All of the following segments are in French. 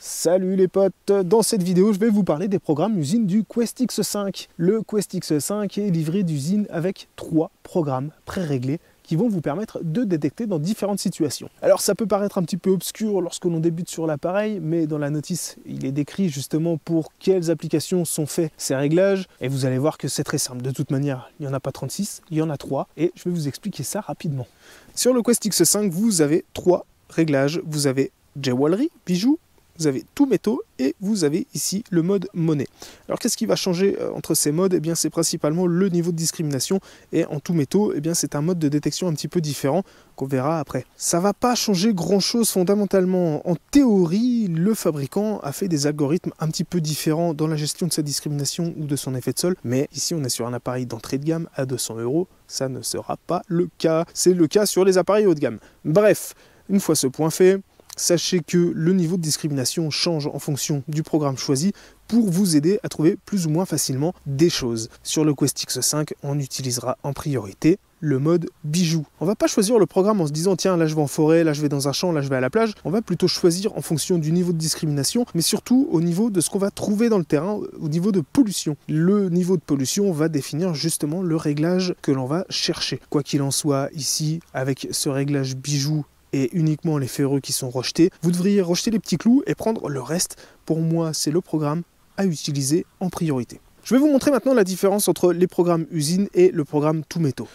Salut les potes, dans cette vidéo je vais vous parler des programmes usine du Quest X5. Le Quest X5 est livré d'usine avec 3 programmes pré-réglés qui vont vous permettre de détecter dans différentes situations. Alors ça peut paraître un petit peu obscur lorsque l'on débute sur l'appareil, mais dans la notice il est décrit justement pour quelles applications sont faits ces réglages, et vous allez voir que c'est très simple. De toute manière, il n'y en a pas 36, il y en a 3, et je vais vous expliquer ça rapidement. Sur le Quest X5, vous avez 3 réglages. Vous avez Jewelry, bijoux, vous avez tout métaux et vous avez ici le mode monnaie. Alors qu'est-ce qui va changer entre ces modes? Eh bien c'est principalement le niveau de discrimination, et en tout métaux, eh bien c'est un mode de détection un petit peu différent qu'on verra après. Ça va pas changer grand chose fondamentalement. En théorie, le fabricant a fait des algorithmes un petit peu différents dans la gestion de sa discrimination ou de son effet de sol, mais ici on est sur un appareil d'entrée de gamme à 200 €, ça ne sera pas le cas. C'est le cas sur les appareils haut de gamme. Bref, une fois ce point fait, sachez que le niveau de discrimination change en fonction du programme choisi pour vous aider à trouver plus ou moins facilement des choses. Sur le Quest X5, on utilisera en priorité le mode bijoux. On va pas choisir le programme en se disant tiens là je vais en forêt, là je vais dans un champ, là je vais à la plage. On va plutôt choisir en fonction du niveau de discrimination, mais surtout au niveau de ce qu'on va trouver dans le terrain, au niveau de pollution. Le niveau de pollution va définir justement le réglage que l'on va chercher. Quoi qu'il en soit, ici avec ce réglage bijoux et uniquement les ferreux qui sont rejetés, vous devriez rejeter les petits clous et prendre le reste. Pour moi, c'est le programme à utiliser en priorité. Je vais vous montrer maintenant la différence entre les programmes usine et le programme tout métaux.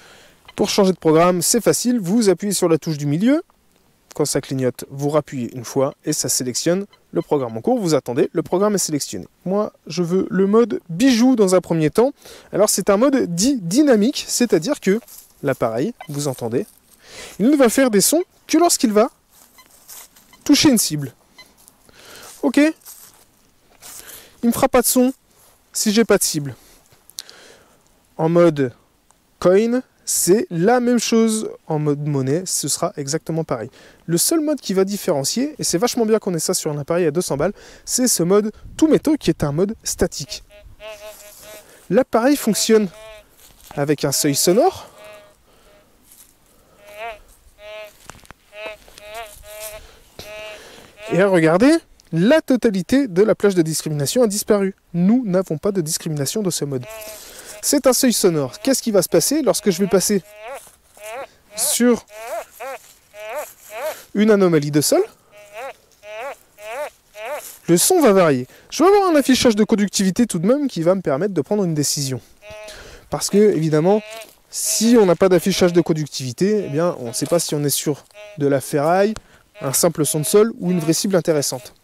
Pour changer de programme, c'est facile, vous appuyez sur la touche du milieu, quand ça clignote, vous rappuyez une fois et ça sélectionne le programme en cours, vous attendez, le programme est sélectionné. Moi, je veux le mode bijoux dans un premier temps. Alors c'est un mode dit dynamique, c'est-à-dire que l'appareil, vous entendez, il ne va faire des sons que lorsqu'il va toucher une cible. Ok, il ne me fera pas de son si j'ai pas de cible. En mode coin, c'est la même chose. En mode monnaie, ce sera exactement pareil. Le seul mode qui va différencier, et c'est vachement bien qu'on ait ça sur un appareil à 200 balles, c'est ce mode tout métaux qui est un mode statique. L'appareil fonctionne avec un seuil sonore. Et regardez, la totalité de la plage de discrimination a disparu. Nous n'avons pas de discrimination de ce mode. C'est un seuil sonore. Qu'est-ce qui va se passer lorsque je vais passer sur une anomalie de sol? Le son va varier. Je vais avoir un affichage de conductivité tout de même qui va me permettre de prendre une décision. Parce que, évidemment, si on n'a pas d'affichage de conductivité, eh bien, on ne sait pas si on est sur de la ferraille, un simple son de sol ou une vraie cible intéressante.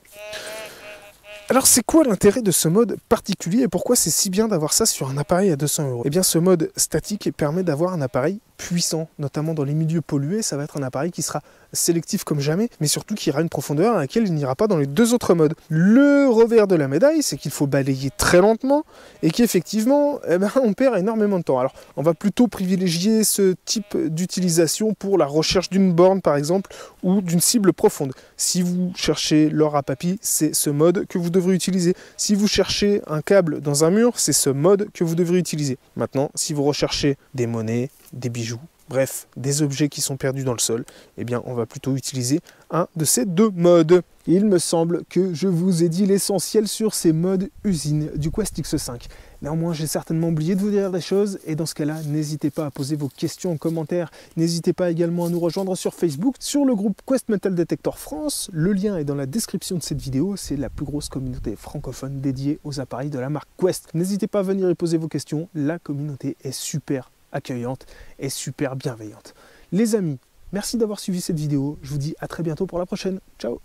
Alors c'est quoi l'intérêt de ce mode particulier et pourquoi c'est si bien d'avoir ça sur un appareil à 200 €? Eh bien ce mode statique permet d'avoir un appareil puissant, notamment dans les milieux pollués. Ça va être un appareil qui sera sélectif comme jamais, mais surtout qui aura une profondeur à laquelle il n'ira pas dans les deux autres modes. Le revers de la médaille, c'est qu'il faut balayer très lentement et qu'effectivement, on perd énormément de temps. Alors, on va plutôt privilégier ce type d'utilisation pour la recherche d'une borne, par exemple, ou d'une cible profonde. Si vous cherchez l'or à papy, c'est ce mode que vous devrez utiliser. Si vous cherchez un câble dans un mur, c'est ce mode que vous devrez utiliser. Maintenant, si vous recherchez des monnaies, des bijoux, bref, des objets qui sont perdus dans le sol, eh bien on va plutôt utiliser un de ces deux modes. Il me semble que je vous ai dit l'essentiel sur ces modes usine du Quest X5. Néanmoins, j'ai certainement oublié de vous dire des choses, et dans ce cas-là, n'hésitez pas à poser vos questions en commentaire. N'hésitez pas également à nous rejoindre sur Facebook, sur le groupe Quest Metal Detector France. Le lien est dans la description de cette vidéo. C'est la plus grosse communauté francophone dédiée aux appareils de la marque Quest. N'hésitez pas à venir y poser vos questions. La communauté est super accueillante et super bienveillante. Les amis, merci d'avoir suivi cette vidéo. Je vous dis à très bientôt pour la prochaine. Ciao!